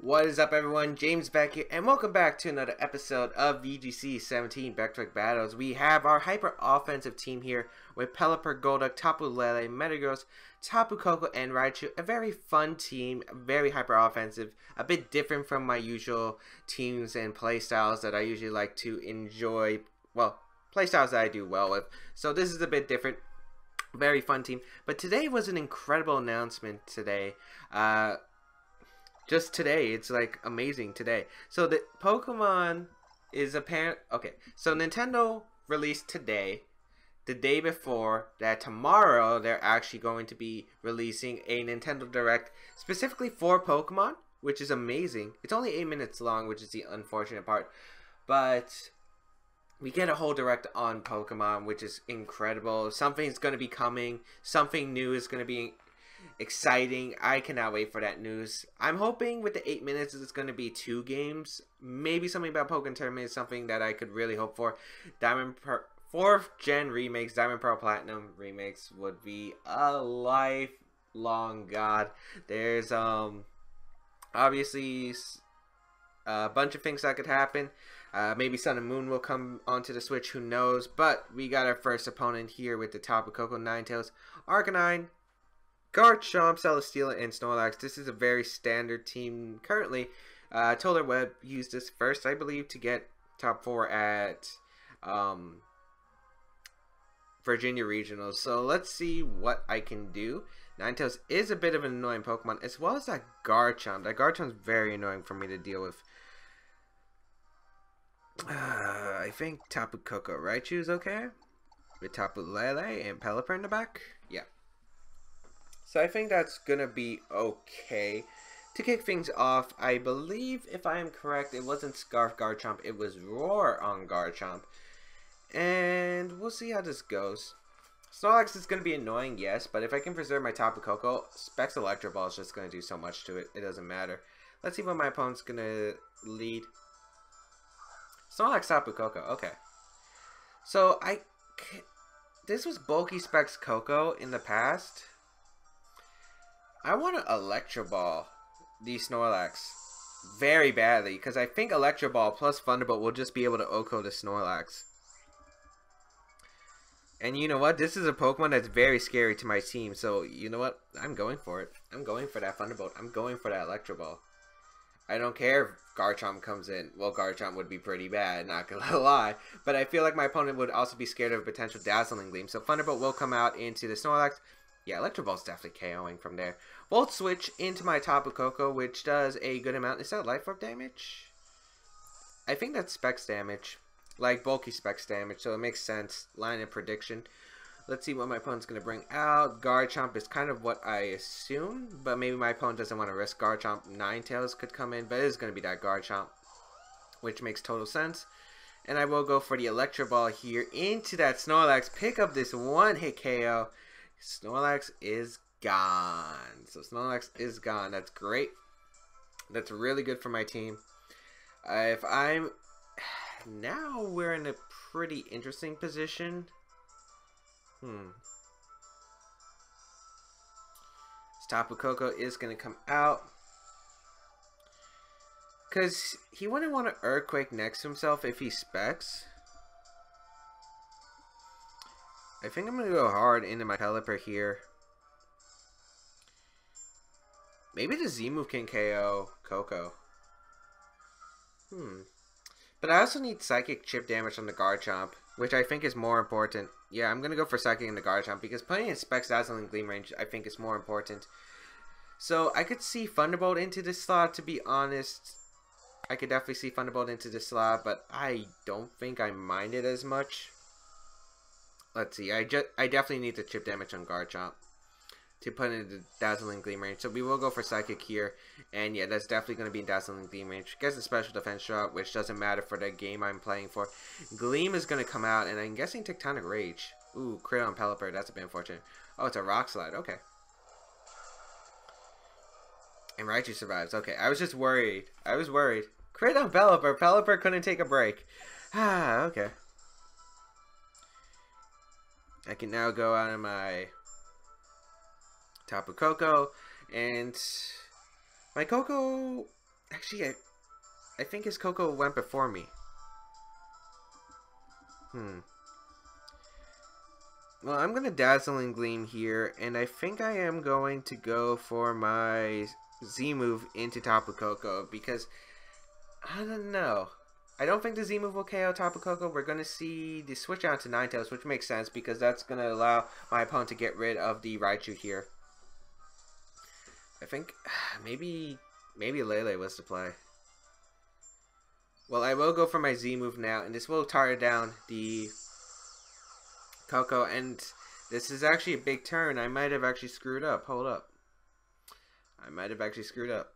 What is up, everyone? James Baek here, and welcome back to another episode of VGC 17 Back-to-Back Battles. We have our hyper-offensive team here with Pelipper, Golduck, Tapu Lele, Metagross, Tapu Koko, and Raichu. A very fun team, very hyper-offensive, a bit different from my usual teams and playstyles that I usually like to enjoy. Well, playstyles that I do well with. So this is a bit different. Very fun team. But today was an incredible announcement today. Just today, it's like amazing today. So the Pokemon is apparent. Okay, so Nintendo released today, the day before that tomorrow they're actually going to be releasing a Nintendo Direct specifically for Pokemon, which is amazing. It's only 8 minutes long, which is the unfortunate part, but we get a whole Direct on Pokemon, which is incredible. Something's going to be coming. Something new is going to be exciting. I cannot wait for that news. I'm hoping with the 8 minutes it's going to be 2 games. Maybe something about Pokemon Tournament is something that I could really hope for. 4th Gen remakes, Diamond Pearl Platinum remakes would be a lifelong god. There's obviously a bunch of things that could happen. Maybe Sun and Moon will come onto the Switch, who knows. But we got our first opponent here with the Tapu Koko, Ninetales, Arcanine, Garchomp, Celesteela, and Snorlax. This is a very standard team currently. Toller Web used this first, I believe, to get top 4 at Virginia Regionals. So let's see what I can do. Ninetales is a bit of an annoying Pokemon, as well as that Garchomp. That Garchomp's very annoying for me to deal with. I think Tapu Koko Raichu's okay. With Tapu Lele and Pelipper in the back. Yeah. So I think that's going to be okay. To kick things off, I believe, if I am correct, it wasn't Scarf Garchomp, it was Roar on Garchomp. And we'll see how this goes. Snorlax is going to be annoying, yes, but if I can preserve my Tapu Koko, Specs Electro Ball is just going to do so much to it, it doesn't matter. Let's see what my opponent's going to lead. Snorlax Tapu Koko, okay. So this was bulky Specs Koko in the past. I want to Electro Ball the Snorlax very badly, because I think Electro Ball plus Thunderbolt will just be able to OHKO the Snorlax. And you know what? This is a Pokemon that's very scary to my team, so you know what? I'm going for it. I'm going for that Thunderbolt. I'm going for that Electro Ball. I don't care if Garchomp comes in. Well, Garchomp would be pretty bad, not gonna lie. But I feel like my opponent would also be scared of a potential Dazzling Gleam. So Thunderbolt will come out into the Snorlax. Yeah, Electro Ball's definitely KOing from there. Volt Switch into my Tapu Koko, which does a good amount. Is that Life Orb damage? I think that's Specs damage. Like bulky Specs damage, so it makes sense. Line of prediction. Let's see what my opponent's going to bring out. Garchomp is kind of what I assume, but maybe my opponent doesn't want to risk Garchomp. Ninetales could come in, but it is going to be that Garchomp, which makes total sense. And I will go for the Electro Ball here into that Snorlax. Pick up this one-hit KO. Snorlax is gone. So Snorlax is gone. That's great. That's really good for my team. If I'm... Now we're in a pretty interesting position. Tapu Koko is going to come out. Because he wouldn't want to Earthquake next to himself if he Specs. I think I'm going to go hard into my Pelipper here. Maybe the Z-move can KO Koko. But I also need Psychic Chip damage on the Garchomp, which I think is more important. Yeah, I'm going to go for Psychic in the Garchomp, because putting in Specs Dazzling Gleam range I think is more important. So I could see Thunderbolt into this slot, to be honest. I could definitely see Thunderbolt into this slot, but I don't think I mind it as much. Let's see, I definitely need the chip damage on Garchomp to put in the Dazzling Gleam range. So we will go for Psychic here. And yeah, that's definitely going to be in Dazzling Gleam range. Gets a special defense drop, which doesn't matter for the game I'm playing for. Gleam is going to come out, and I'm guessing Tectonic Rage. Ooh, crit on Pelipper. That's a bit unfortunate. Oh, it's a Rock Slide. Okay. And Raichu survives. Okay, I was just worried. I was worried. Crit on Pelipper. Pelipper couldn't take a break. Ah, okay. I can now go out of my Tapu Koko, and my Koko Actually, I think his Coco went before me. Well, I'm going to Dazzling Gleam here, and I think I am going to go for my Z move into Tapu Koko because, I don't know. I don't think the Z move will KO Tapu Koko. We're going to see the switch out to Ninetales, which makes sense because that's going to allow my opponent to get rid of the Raichu here. I think maybe Lele was the play. Well, I will go for my Z move now, and this will target down the Koko, and this is actually a big turn. I might have actually screwed up. Hold up. I might have actually screwed up.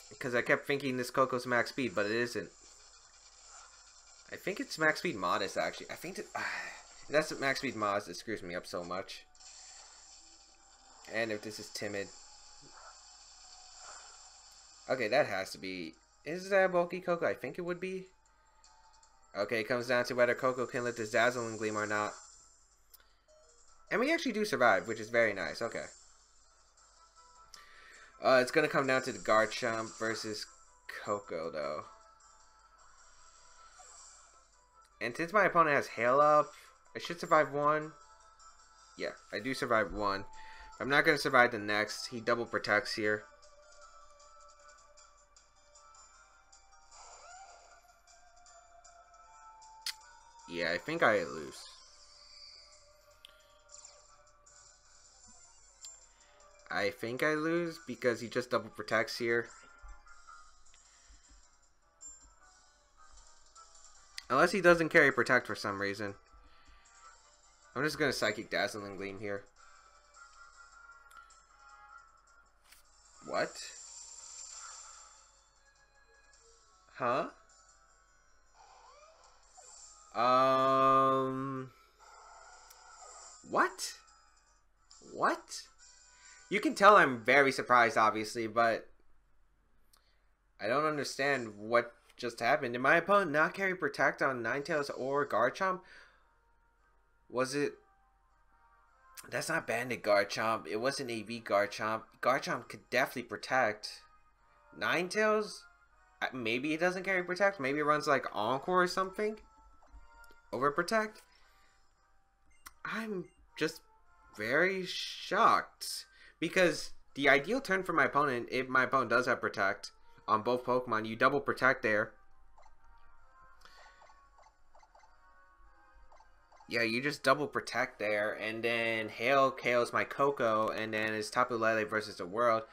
Because I kept thinking this Coco's max speed, but it isn't. I think it's max speed modest, actually. I think that's max speed modest. It screws me up so much. And if this is timid. Okay, that has to be... Is that a bulky Koko? I think it would be. Okay, it comes down to whether Koko can let this Dazzling Gleam or not. And we actually do survive, which is very nice. Okay. It's going to come down to the Garchomp versus Koko, though. And since my opponent has Hail Up, I should survive one. Yeah, I do survive one. I'm not going to survive the next. He double protects here. Yeah, I think I lose. I think I lose because he just double protects here. Unless he doesn't carry protect for some reason. I'm just going to Psychic Dazzling Gleam here. What? Huh? What? What? You can tell I'm very surprised, obviously, but I don't understand what just happened. Did my opponent not carry Protect on Ninetales or Garchomp? Was it... That's not Bandit Garchomp. It wasn't AV Garchomp. Garchomp could definitely Protect. Ninetales? Maybe it doesn't carry Protect. Maybe it runs like Encore or something. Over Protect. I'm just very shocked. Because the ideal turn for my opponent, if my opponent does have Protect on both Pokemon, you double Protect there. Yeah, you just double Protect there, and then Hail KOs my Koko, and then it's Tapu Lele versus the world.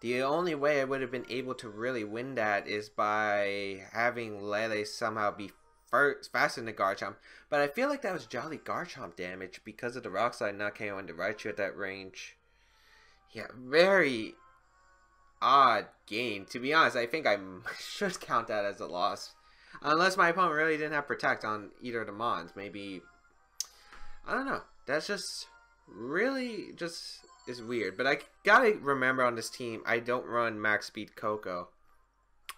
The only way I would have been able to really win that is by having Lele somehow be faster than Garchomp. But I feel like that was Jolly Garchomp damage because of the Rock Slide not KOing the Raichu at that range. Yeah, very odd game. To be honest, I think I should count that as a loss. Unless my opponent really didn't have Protect on either of the Mons. Maybe... I don't know. That's just... really just is weird. But I gotta remember on this team, I don't run max speed Koko.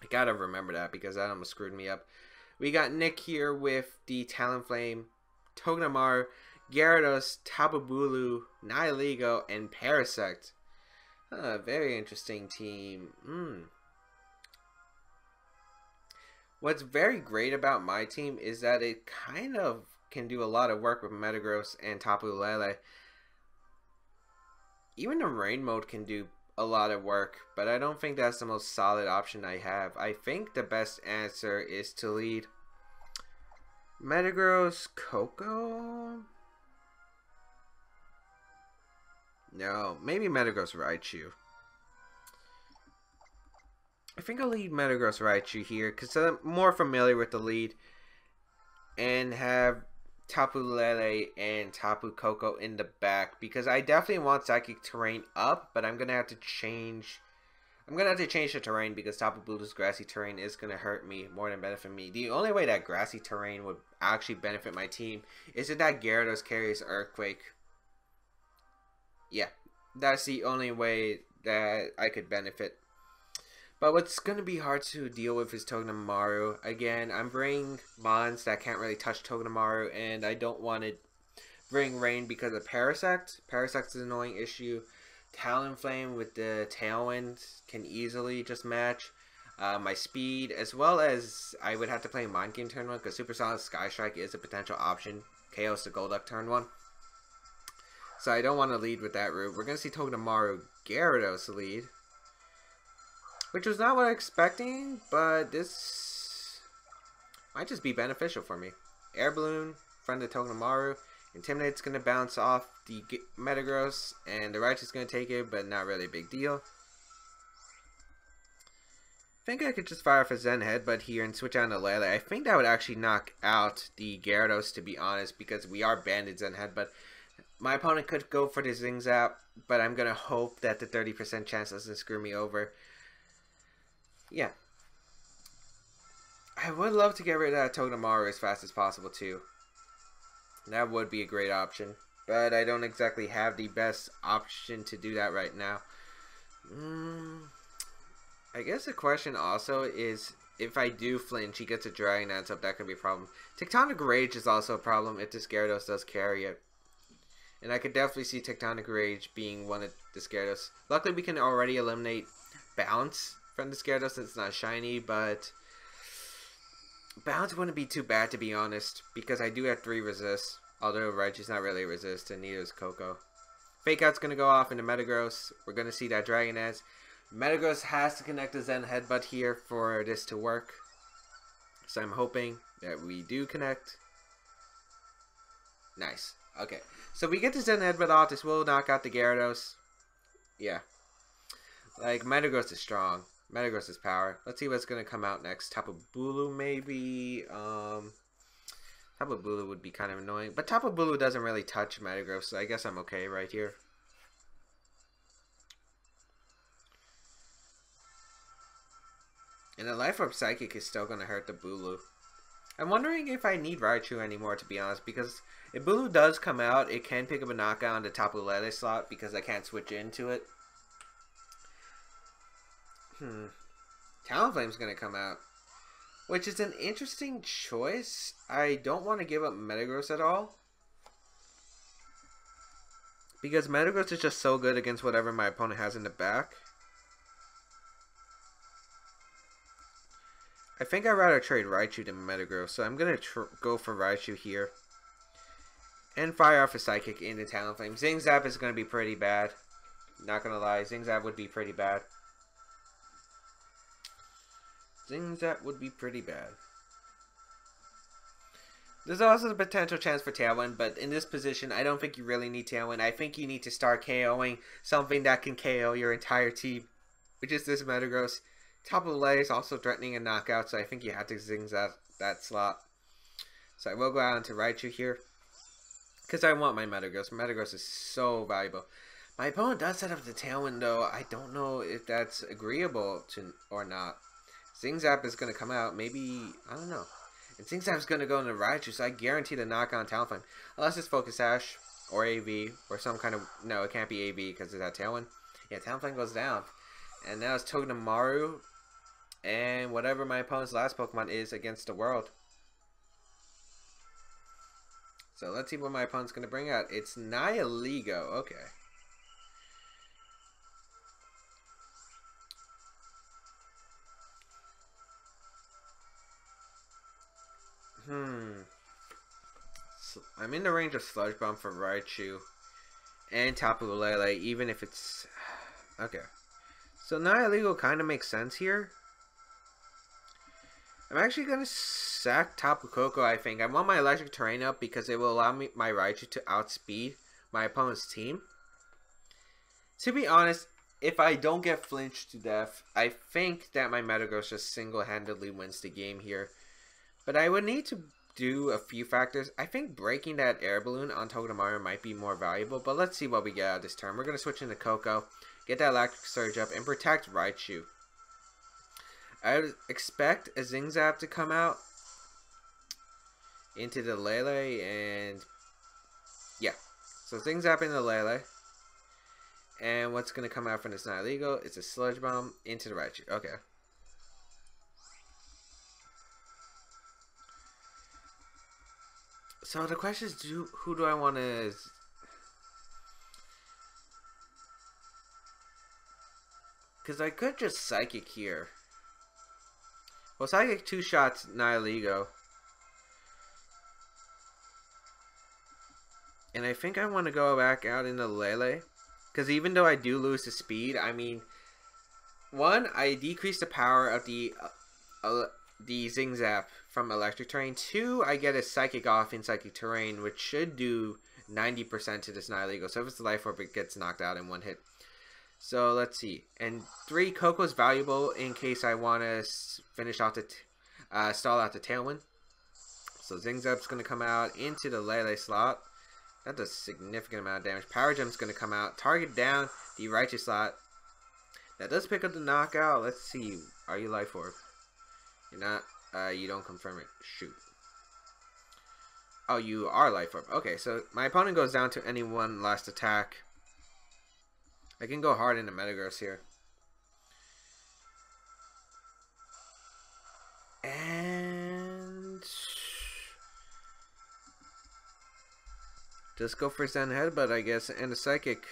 I gotta remember that because that almost screwed me up. We got Nick here with the Talonflame, Togedemaru, Gyarados, Tapu Bulu, Nihilego, and Parasect. Very interesting team. What's very great about my team is that it kind of can do a lot of work with Metagross and Tapu Lele. Even the Rain mode can do a lot of work, but I don't think that's the most solid option I have. I think the best answer is to lead Metagross Koko? No, maybe Metagross Raichu. I think I'll lead Metagross Raichu here because I'm more familiar with the lead and have Tapu Lele and Tapu Koko in the back because I definitely want Psychic Terrain up, but I'm gonna have to change. I'm gonna have to change the terrain because Tapu Bulu's Grassy Terrain is gonna hurt me more than benefit me. The only way that Grassy Terrain would actually benefit my team is if that Gyarados carries Earthquake. Yeah, that's the only way that I could benefit. But what's going to be hard to deal with is Togedemaru. Again, I'm bringing Mons that can't really touch Togedemaru, and I don't want to bring Rain because of Parasect. Parasect is an annoying issue. Talonflame with the Tailwind can easily just match. My speed, as well as I would have to play Mind Game turn 1 because Supersonic Sky Strike is a potential option. KO's the Golduck turn 1. So I don't want to lead with that route. We're going to see Togedemaru Gyarados lead, which was not what I was expecting, but this might just be beneficial for me. Air Balloon, friend of Togedemaru. Intimidate's going to bounce off the Metagross, and the Raichu's going to take it, but not really a big deal. I think I could just fire off a Zen Headbutt here and switch out to Lele. I think that would actually knock out the Gyarados, to be honest, because we are banded Zen Headbutt. My opponent could go for the Zing Zap, but I'm going to hope that the 30% chance doesn't screw me over. Yeah. I would love to get rid of that Togedemaru as fast as possible, too. That would be a great option, but I don't exactly have the best option to do that right now. I guess the question also is, if I do flinch, he gets a Dragon Dance up, that could be a problem. Tectonic Rage is also a problem if this Gyarados does carry it. And I could definitely see Tectonic Rage being one of the Gyarados. Luckily, we can already eliminate Bounce from the Gyarados since it's not shiny, but Bounce wouldn't be too bad, to be honest, because I do have 3 resists. Although Raichu's not really a resist, and neither is Coco. Fake Out's going to go off into Metagross. We're going to see that Dragon Dance. Metagross has to connect a Zen Headbutt here for this to work. So I'm hoping that we do connect. Nice. Okay. So we get the Zen Headbutt off. This will knock out the Gyarados. Yeah. Like, Metagross is strong. Metagross is power. Let's see what's going to come out next. Tapu Bulu, maybe. Tapu Bulu would be kind of annoying. But Tapu Bulu doesn't really touch Metagross, so I guess I'm okay right here. And the Life Orb Psychic is still going to hurt the Bulu. I'm wondering if I need Raichu anymore, to be honest, because if Bulu does come out, it can pick up a knockout on the Tapu Lele slot because I can't switch into it. Talonflame's going to come out, which is an interesting choice. I don't want to give up Metagross at all, because Metagross is just so good against whatever my opponent has in the back. I think I'd rather trade Raichu than Metagross, so I'm going to go for Raichu here. And fire off a Psychic into Talonflame. Zing Zap is going to be pretty bad. Not going to lie, Zing Zap would be pretty bad. Zing Zap would be pretty bad. There's also a potential chance for Tailwind, but in this position, I don't think you really need Tailwind. I think you need to start KOing something that can KO your entire team, which is this Metagross. Tapu Lele is also threatening a knockout, so I think you have to Zing Zap that slot. So I will go out into Raichu here, because I want my Metagross. Metagross is so valuable. My opponent does set up the Tailwind, though. I don't know if that's agreeable to or not. Zing Zap is going to come out. Maybe, I don't know. And Zing Zap is going to go into Raichu, so I guarantee the knock on Talonflame. Unless it's Focus Sash or AV or some kind of... No, it can't be AV because of that Tailwind. Yeah, Talonflame goes down. And now it's Togedemaru. And whatever my opponent's last Pokemon is against the world. So let's see what my opponent's going to bring out. It's Nihilego. Okay. So I'm in the range of Sludge Bomb for Raichu and Tapu Lele, even if it's... Okay. So Nihilego kind of makes sense here. I'm actually going to sack Tapu Koko, I think. I want my Electric Terrain up because it will allow me my Raichu to outspeed my opponent's team. To be honest, if I don't get flinched to death, I think that my Metagross just single-handedly wins the game here. But I would need to do a few factors. I think breaking that Air Balloon on Togedemaru might be more valuable, but let's see what we get out of this turn. We're going to switch into Koko, get that Electric Surge up, and protect Raichu. I would expect a Zing Zap to come out into the Lele, and yeah. So Zing Zap into the Lele. And what's going to come out from this Nihilego is a Sludge Bomb into the Raichu. Okay. So the question is, who do I want to... Because I could just Psychic here. Well, Psychic 2 shots Nihiligo. And I think I want to go back out into Lele. Because even though I do lose the speed, I mean, one, I decrease the power of the Zing Zap from Electric Terrain. Two, I get a Psychic off in Psychic Terrain, which should do 90% to this Nihiligo. So if it's the Life Orb, it gets knocked out in one hit. So let's see. And three, Coco's valuable in case I want to finish off the stall out the Tailwind. So Zing Zap's going to come out into the Lele slot. That does a significant amount of damage. Power Gem's going to come out. Target down the Righteous slot. That does pick up the knockout. Let's see. Are you Life Orb? You're not. You don't confirm it. Shoot. Oh, you are Life Orb. Okay, so my opponent goes down to any one last attack. I can go hard into Metagross here. And just go for Zen Headbutt, I guess, and a Psychic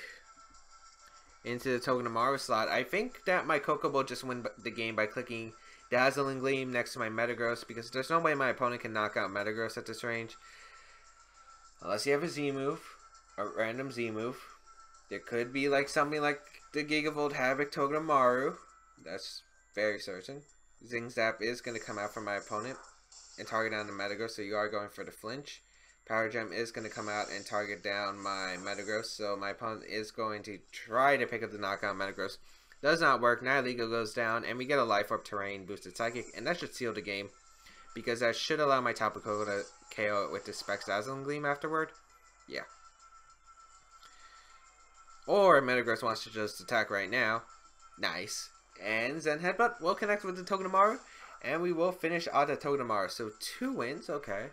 into the Togedemaru slot. I think that my Coco will just win the game by clicking Dazzling Gleam next to my Metagross, because there's no way my opponent can knock out Metagross at this range. Unless you have a Z move, a random Z move. There could be like something like the Gigavolt Havoc Togedemaru. That's very certain. Zing Zap is going to come out from my opponent and target down the Metagross, so you are going for the flinch. Power Gem is going to come out and target down my Metagross, so my opponent is going to try to pick up the knockout Metagross. Does not work. Nihiligo goes down, and we get a Life Orb Terrain boosted Psychic, and that should seal the game, because that should allow my Tapu Koko to KO it with the Specs Dazzling Gleam afterward. Yeah. Or Metagross wants to just attack right now. Nice. And Zen Headbutt will connect with the Togedemaru, and we will finish out the Togedemaru. So 2 wins. Okay.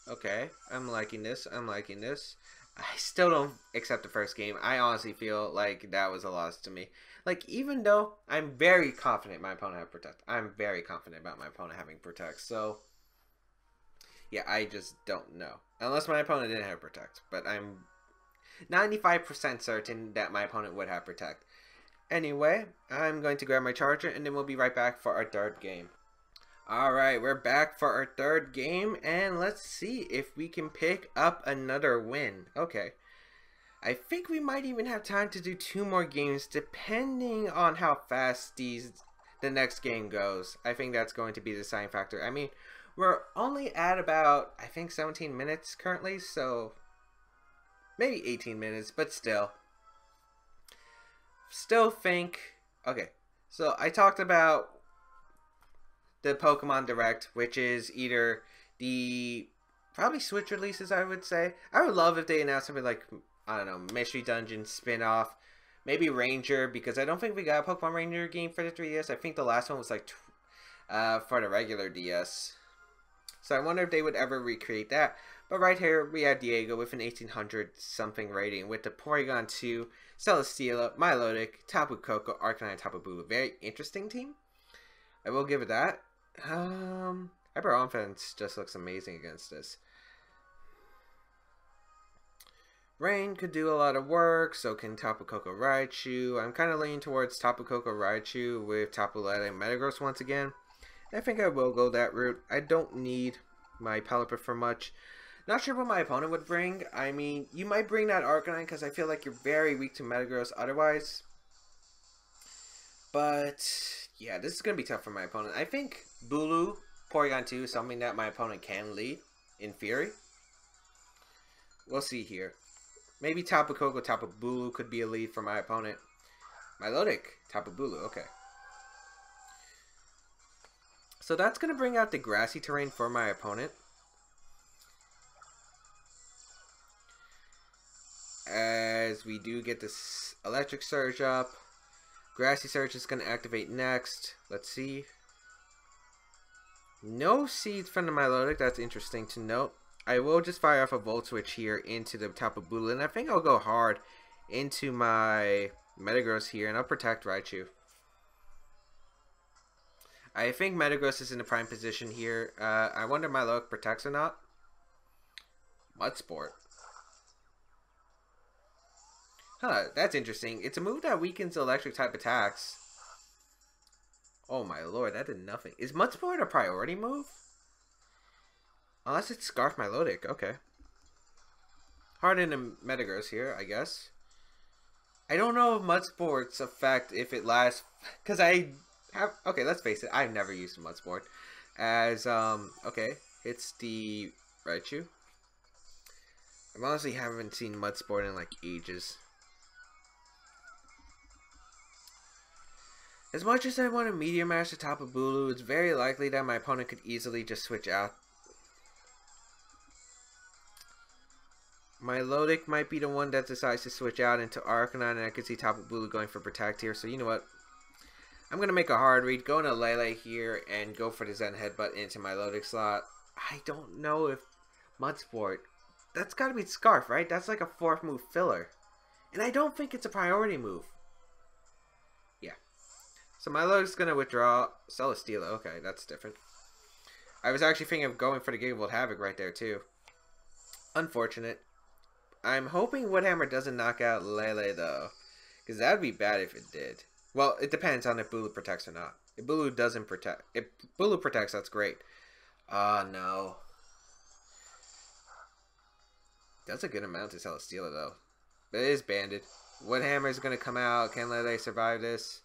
Okay. I'm liking this. I'm liking this. I still don't accept the first game. I honestly feel like that was a loss to me. Like, even though I'm very confident my opponent had Protect. I'm very confident about my opponent having Protect. So, yeah, I just don't know. Unless my opponent didn't have Protect. But I'm 95% certain that my opponent would have Protect. Anyway, I'm going to grab my charger, and then we'll be right back for our third game. Alright, we're back for our third game, and let's see if we can pick up another win. Okay. I think we might even have time to do 2 more games, depending on how fast the next game goes. I think that's going to be the deciding factor. I mean, we're only at about, I think, 17 minutes currently, so maybe 18 minutes, but still. Still think, okay, so I talked about the Pokemon Direct, which is either the probably Switch releases, I would say. I would love if they announced something like, I don't know, Mystery Dungeon spin-off, maybe Ranger, because I don't think we got a Pokemon Ranger game for the 3DS. I think the last one was like for the regular DS. So I wonder if they would ever recreate that. But right here, we have Diego with an 1800 something rating with the Porygon 2, Celesteela, Milotic, Tapu Koko, Arcanine, Tapu Bulu. Very interesting team. I will give it that. Hyper Offense just looks amazing against this. Rain could do a lot of work, so can Tapu Koko Raichu. I'm kind of leaning towards Tapu Koko Raichu with Tapu Lele and Metagross once again. I think I will go that route. I don't need my Pelipper for much. Not sure what my opponent would bring. I mean, you might bring that Arcanine because I feel like you're very weak to Metagross otherwise. But yeah, this is going to be tough for my opponent. I think Bulu, Porygon 2 is something that my opponent can lead, in theory. We'll see here. Maybe Tapu Koko, Tapu Bulu could be a lead for my opponent. Milotic, Tapu Bulu, okay. So that's going to bring out the grassy terrain for my opponent. As we do get this Electric Surge up. Grassy Surge is going to activate next. Let's see. No seeds from the Milotic. That's interesting to note. I will just fire off a Volt Switch here into the Tapu Bulu. And I think I'll go hard into my Metagross here. And I'll protect Raichu. I think Metagross is in a prime position here. I wonder if Milotic protects or not. Mud Sport. Huh, that's interesting. It's a move that weakens electric type attacks. Oh my lord, that did nothing. Is Mud Sport a priority move? Unless it's Scarf Milotic, okay. Harden and Metagross here, I guess. I don't know if Mud Sport's effect, if it lasts, because I have, okay, let's face it, I've never used Mud Sport. As, okay, it's the Raichu. I honestly haven't seen Mud Sport in like ages. As much as I want to Meteor Mash the top of Bulu, it's very likely that my opponent could easily just switch out. Milotic might be the one that decides to switch out into Arcanine, and I could see Tapu Bulu going for Protect here. So you know what? I'm going to make a hard read, go into Lele here, and go for the Zen Headbutt into Milotic slot. I don't know if Mud Sport... That's got to be Scarf, right? That's like a 4th move filler. And I don't think it's a priority move. Yeah. So Milotic's going to withdraw. Celesteela. Okay, that's different. I was actually thinking of going for the Gigavolt Havoc right there, too. Unfortunate. I'm hoping Woodhammer doesn't knock out Lele, though. Because that would be bad if it did. Well, it depends on if Bulu protects or not. If Bulu doesn't protect... If Bulu protects, that's great. Ah, no. That's a good amount to Celesteela, though. But it is banded. Woodhammer is going to come out. Can Lele survive this?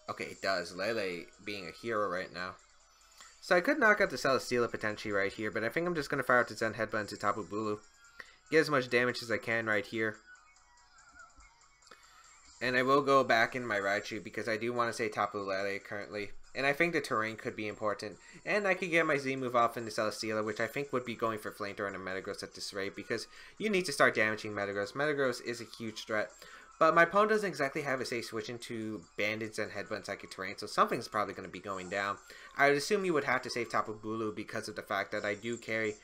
Okay, it does. Lele being a hero right now. So I could knock out the Celesteela potentially right here, but I think I'm just going to fire out the Zen Headbutt into Tapu Bulu. Get as much damage as I can right here. And I will go back in my Raichu because I do want to say Tapu Lele currently. And I think the terrain could be important. And I could get my Z move off into Celesteela, which I think would be going for Flamethrower and a Metagross at this rate, because you need to start damaging Metagross. Metagross is a huge threat. But my opponent doesn't exactly have a safe switch into Bandits and Headbutt and Psychic Terrain, so something's probably going to be going down. I would assume you would have to save Tapu Bulu because of the fact that I do carry,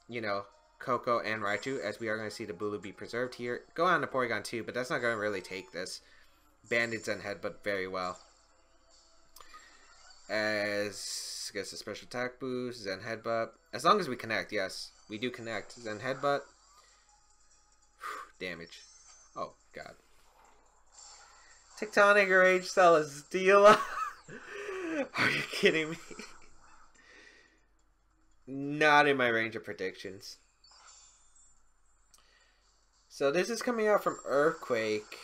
you know, Koko and Raichu, as we are going to see the Bulu be preserved here. Go on to Porygon 2, but that's not going to really take this Bandits and Headbutt very well. As, I guess, a special attack boost, Zen Headbutt. As long as we connect, yes. We do connect. Zen Headbutt. Whew, damage. Oh, God. Tectonic Rage Celesteela. Are you kidding me? Not in my range of predictions. So this is coming out from Earthquake.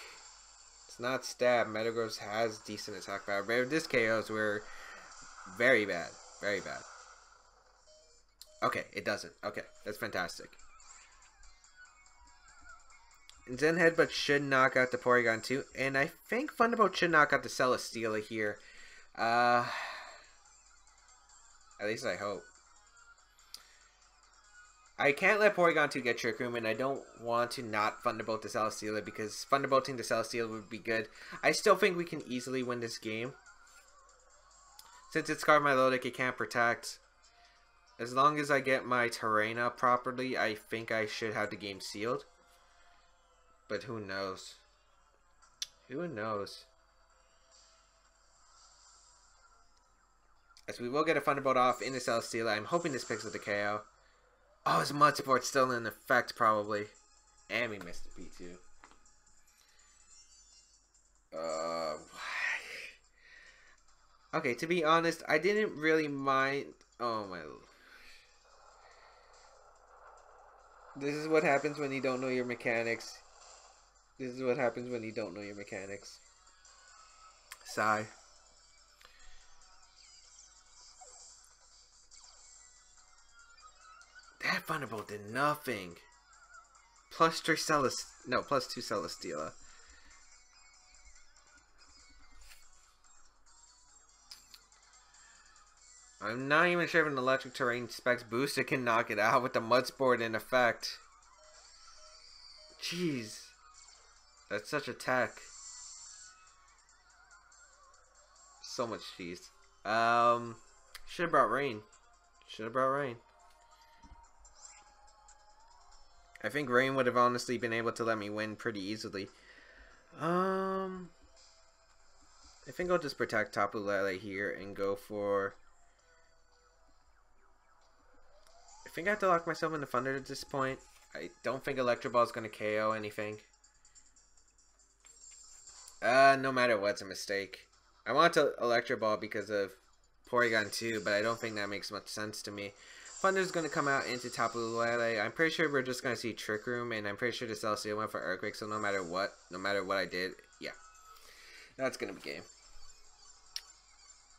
It's not Stab. Metagross has decent attack power. But if this KOs, we're very bad. Very bad. Okay, it doesn't. Okay, that's fantastic. Zen Headbutt should knock out the Porygon 2. And I think Thunderbolt should knock out the Celesteela here. At least I hope. I can't let Porygon 2 get Trick Room, and I don't want to not Thunderbolt the Celesteela, because Thunderbolting the Celesteela would be good. I still think we can easily win this game. Since it's Scarf Milotic, it can't protect. As long as I get my terrain up properly, I think I should have the game sealed. But who knows? Who knows? As we will get a Thunderbolt off in the Celesteela. I'm hoping this picks up the KO. Oh, his Mud Sport's still in effect, probably. And we missed the P2. Okay, to be honest, I didn't really mind... Oh, my... This is what happens when you don't know your mechanics. This is what happens when you don't know your mechanics. Sigh. That Thunderbolt did nothing. Plus 3 no, plus 2 Celesteela. I'm not even sure if an Electric Terrain Specs booster can knock it out with the Mud Sport in effect. Jeez. That's such a tech. So much cheese. Should have brought Rain. Should have brought Rain. I think Rain would have honestly been able to let me win pretty easily. I think I'll just protect Tapu Lele here and go for... I think I have to lock myself into Thunder at this point. I don't think Electro Ball is going to KO anything. No matter what, it's a mistake. I want to Electro Ball because of Porygon 2, but I don't think that makes much sense to me. Thunder's going to come out into Tapu Lele. I'm pretty sure we're just going to see Trick Room, and I'm pretty sure the Celestial went for Earthquake, so no matter what I did, yeah. That's going to be game.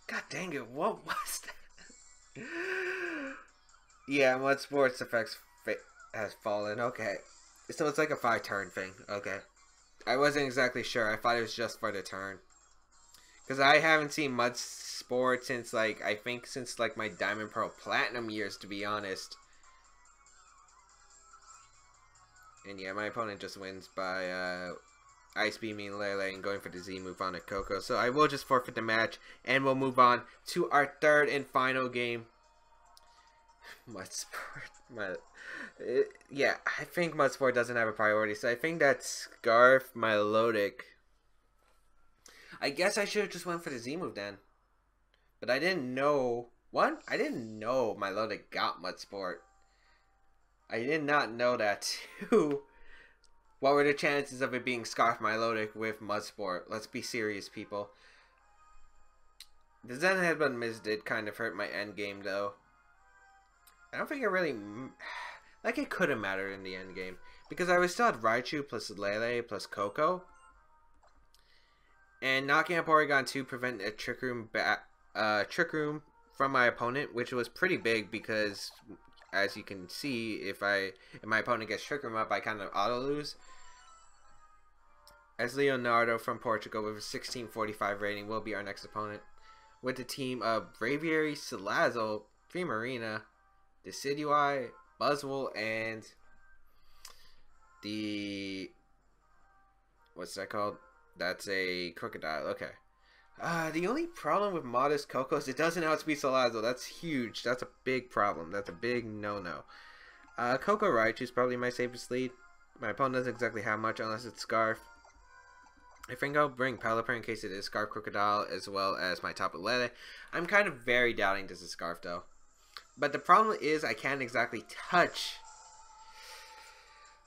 God dang it, what was that? Yeah, Mud Sports effects has fallen, okay. So it's like a 5-turn thing, okay. I wasn't exactly sure, I thought it was just for the turn. Because I haven't seen Mud Sports since, like, I think since, like, my Diamond Pearl Platinum years, to be honest. And yeah, my opponent just wins by, Ice Beaming Lele and going for the Z move on to Coco. So I will just forfeit the match, and we'll move on to our third and final game. Mudsport. Yeah, I think Mudsport doesn't have a priority, so I think that's Scarf Milotic. I guess I should have just went for the Z move then. But I didn't know... What? I didn't know Milotic got Mudsport. I did not know that too. What were the chances of it being Scarf Milotic with Mudsport? Let's be serious, people. The Zen Headbutt Miss did kind of hurt my endgame, though. I don't think it really... Like, it could have mattered in the endgame. Because I was still at Raichu plus Lele plus Coco. And knocking up Porygon 2 prevented a Trick Room from my opponent, which was pretty big because, as you can see, if my opponent gets Trick Room up, I kind of auto-lose. As Leonardo from Portugal with a 1645 rating will be our next opponent. With the team of Braviary, Salazzle, Primarina, Decidueye, Buzzwole, and the... What's that called? That's a Crocodile. Okay. The only problem with Modest Coco is it doesn't outspeed Salazzle. That's huge. That's a big problem. That's a big no-no. Coco Raichu is probably my safest lead. My opponent doesn't exactly have much unless it's Scarf. I think I'll bring Pelipper in case it is Scarf Crocodile as well as my Tapu Lele. I'm kind of very doubting this is Scarf though. But the problem is I can't exactly touch.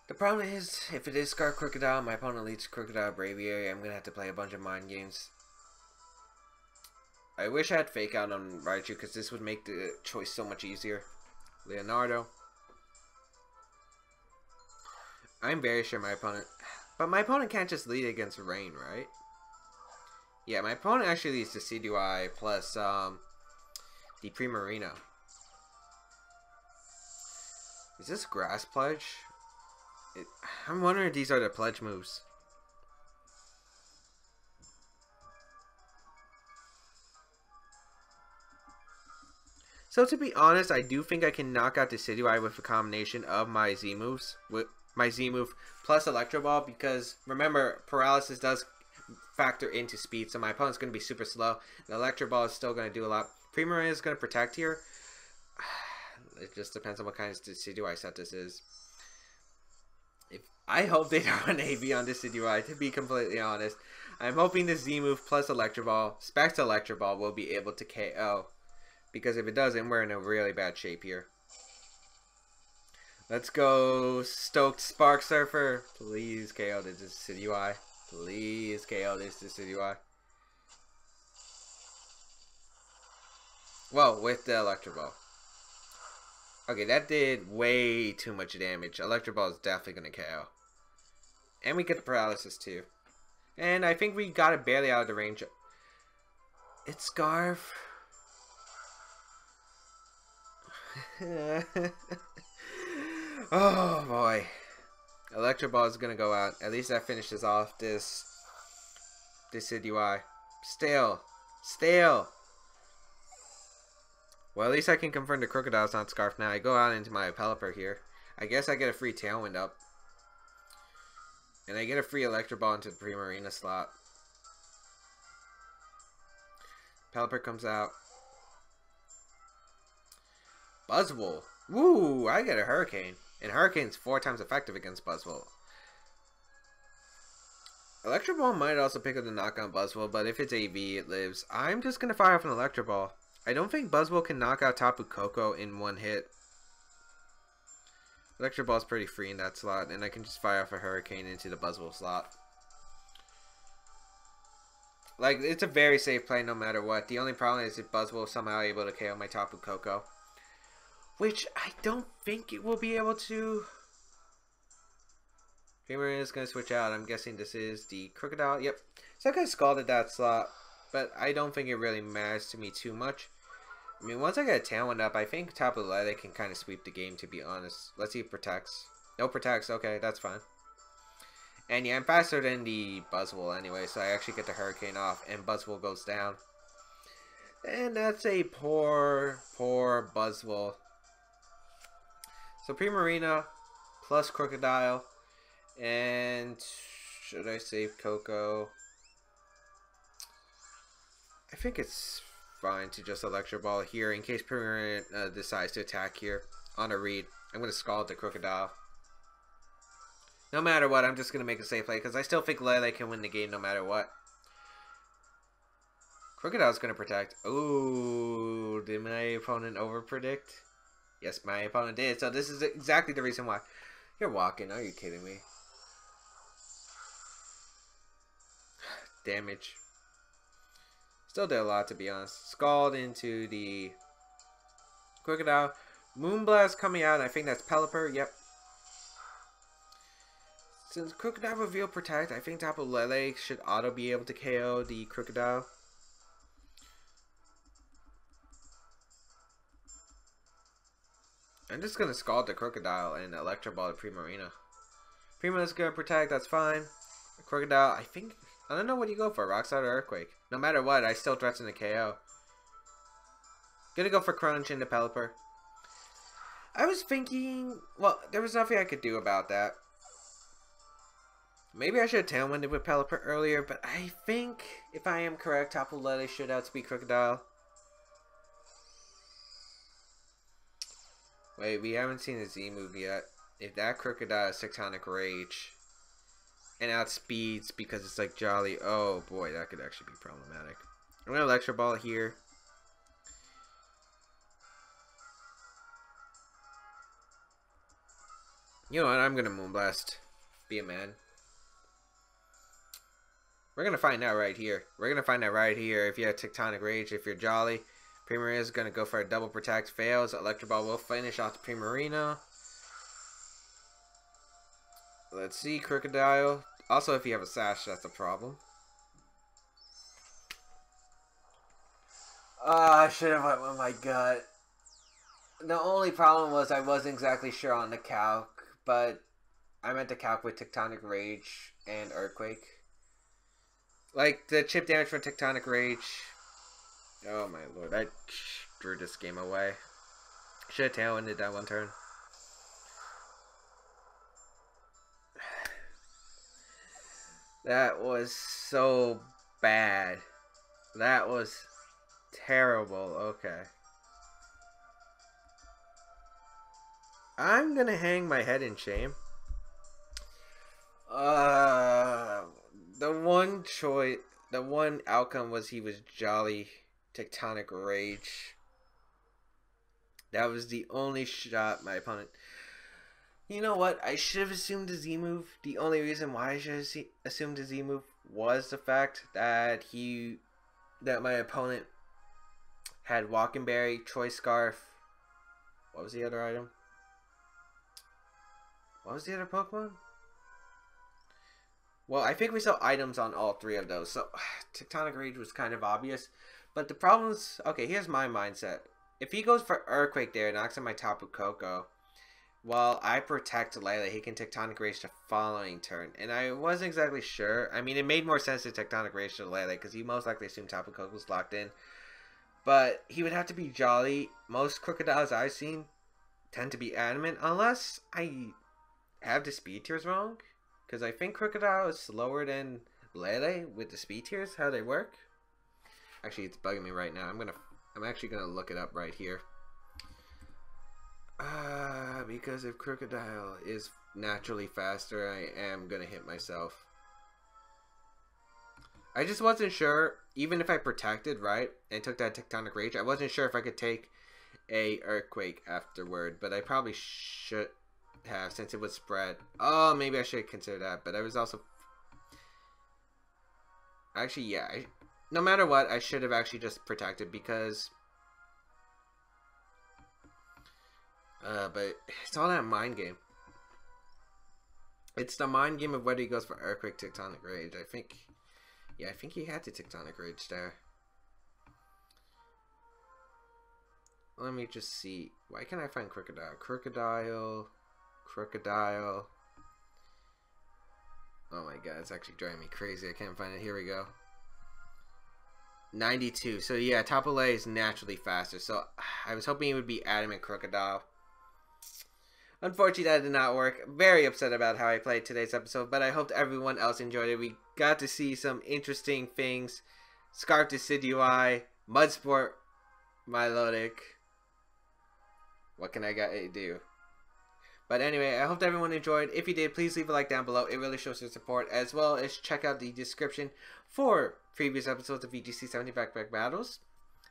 The problem is if it is Scarf Crocodile, my opponent leads Crocodile Braviary, I'm going to have to play a bunch of mind games. I wish I had Fake Out on Raichu because this would make the choice so much easier. Leonardo. I'm very sure my opponent... But my opponent can't just lead against Rain, right? Yeah, my opponent actually leads to Decidueye plus the Primarina. Is this Grass Pledge? I'm wondering if these are the pledge moves. So to be honest, I do think I can knock out the Decidueye with a combination of my Z moves. With my Z move plus Electro Ball, because remember, paralysis does factor into speed, so my opponent's going to be super slow. The Electro Ball is still going to do a lot. Primarina is going to protect here. It just depends on what kind of Decidueye set this is. I hope they don't run AV on Decidueye, to be completely honest. I'm hoping the Z move plus Electro Ball, Specs Electro Ball, will be able to KO. Because if it doesn't, we're in a really bad shape here. Let's go, Stoked Spark Surfer. Please KO this Decidueye. Please KO this Decidueye. Well, with the Electro Ball. Okay, that did way too much damage. Electro Ball is definitely going to KO. And we get the paralysis too. And I think we got it barely out of the range. It's Scarf. Oh boy. Electro Ball is going to go out. At least that finishes off this Decidueye. Stale. Well, at least I can confirm the Crocodile's not Scarf now. I go out into my Pelipper here. I guess I get a free Tailwind up. And I get a free Electro Ball into the Primarina slot. Pelipper comes out. Buzzwole. Woo! I get a Hurricane. And Hurricane's 4 times effective against Buzzwole. Electro Ball might also pick up the knock on Buzzwole, but if it's AV, it lives. I'm just going to fire off an Electro Ball. I don't think Buzzwole can knock out Tapu Koko in one hit. Electro Ball's pretty free in that slot, and I can just fire off a Hurricane into the Buzzwole slot. Like, it's a very safe play no matter what. The only problem is if Buzz will somehow able to KO my Tapu Koko. Which I don't think it will be able to. Primarina is going to switch out. I'm guessing this is the Crocodile. Yep. So I could have scalded that slot. But I don't think it really matters to me too much. I mean, once I get a Tailwind up, I think Tapu Lele can kind of sweep the game, to be honest. Let's see if it protects. No protects. Okay, that's fine. And yeah, I'm faster than the Buzzwole anyway, so I actually get the Hurricane off, and Buzzwole goes down. And that's a poor Buzzwole. So Primarina plus Crocodile, and should I save Coco? I think it's fine to just Electro Ball here in case Primarina decides to attack here on a read. I'm going to Scald the Crocodile. No matter what, I'm just going to make a safe play because I still think Lele can win the game no matter what. Crocodile's going to protect. Ooh, did my opponent overpredict? Yes, my opponent did. So this is exactly the reason why. You're walking. Are you kidding me? Damage. Still did a lot, to be honest. Scald into the Crocodile. Moonblast coming out. I think that's Pelipper. Yep. Since Crocodile reveal protect, I think Tapu Lele should auto be able to KO the Crocodile. I'm just gonna Scald the Crocodile and Electro Ball the Primarina. Primarina's gonna protect, that's fine. The Crocodile, I don't know what you go for, Rock Slide or Earthquake. No matter what, I still threaten the KO. Gonna go for Crunch into Pelipper. I was thinking, well, there was nothing I could do about that. Maybe I should have Tailwinded with Pelipper earlier, but I think, if I am correct, Tapu Lele should outspeed Crocodile. Wait, we haven't seen the Z move yet. If that Crocodile is Tectonic Rage and outspeeds because it's like Jolly, oh boy, that could actually be problematic. I'm going to Electro Ball here. You know what, I'm going to Moonblast. Be a man. We're going to find out right here. We're going to find out right here if you have Tectonic Rage, if you're Jolly. Primarina is going to go for a double protect. Fails. Electro Ball will finish off the Primarina. Let's see. Crocodile. Also, if you have a Sash, that's a problem. I should have went with my gut. The only problem was I wasn't exactly sure on the calc, but I meant to calc with Tectonic Rage and Earthquake. Like, the chip damage from Tectonic Rage. Oh my lord, I drew this game away. Should have Tailwinded that one turn. That was so bad. That was terrible. Okay. I'm gonna hang my head in shame. The one outcome was he was Jolly Tectonic Rage. That was the only shot my opponent. You know what? I should have assumed the Z move. The only reason why I should have assumed the Z move was the fact that my opponent had Walking Berry, Choice Scarf. What was the other item? What was the other Pokemon? Well, I think we saw items on all three of those, so Tectonic Rage was kind of obvious. But the problem is, okay, here's my mindset. If he goes for Earthquake there and knocks on my Tapu Koko, while I protect Lele, he can Tectonic Rage the following turn. And I wasn't exactly sure. I mean, it made more sense to Tectonic Rage to Lele, because he most likely assumed Tapu Koko was locked in. But he would have to be Jolly. Most Crocodiles I've seen tend to be Adamant, unless I have the speed tiers wrong. Because I think Crocodile is slower than Lele with the speed tiers, how they work. Actually, it's bugging me right now. I'm actually gonna look it up right here. Because if Crocodile is naturally faster, I am gonna hit myself. I just wasn't sure, even if I protected, right, and took that Tectonic Rage, I wasn't sure if I could take a Earthquake afterward, but I probably should have, since it was spread. Oh, maybe I should consider that, but I was also... Actually, yeah, no matter what, I should have actually just protected because... but it's all that mind game. It's the mind game of whether he goes for Earthquake, Tectonic Rage. I think... Yeah, I think he had the Tectonic Rage there. Let me just see. Why can't I find Crocodile? Crocodile. Oh my god, it's actually driving me crazy. I can't find it. Here we go. 92. So yeah, Tapu Lele is naturally faster. So I was hoping it would be Adamant Crocodile. Unfortunately, that did not work. Very upset about how I played today's episode, but I hope everyone else enjoyed it. We got to see some interesting things. Scarf Decidueye, Mudsport, Milotic. What can I do? But anyway, I hope everyone enjoyed. If you did, please leave a like down below. It really shows your support. As well as check out the description for previous episodes of VGC 70 Backpack Battles,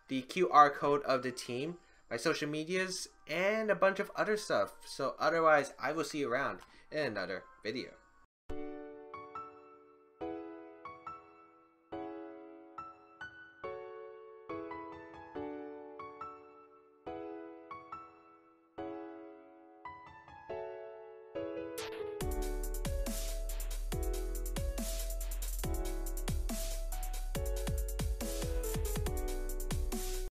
the QR code of the team, my social medias, and a bunch of other stuff. So otherwise, I will see you around in another video.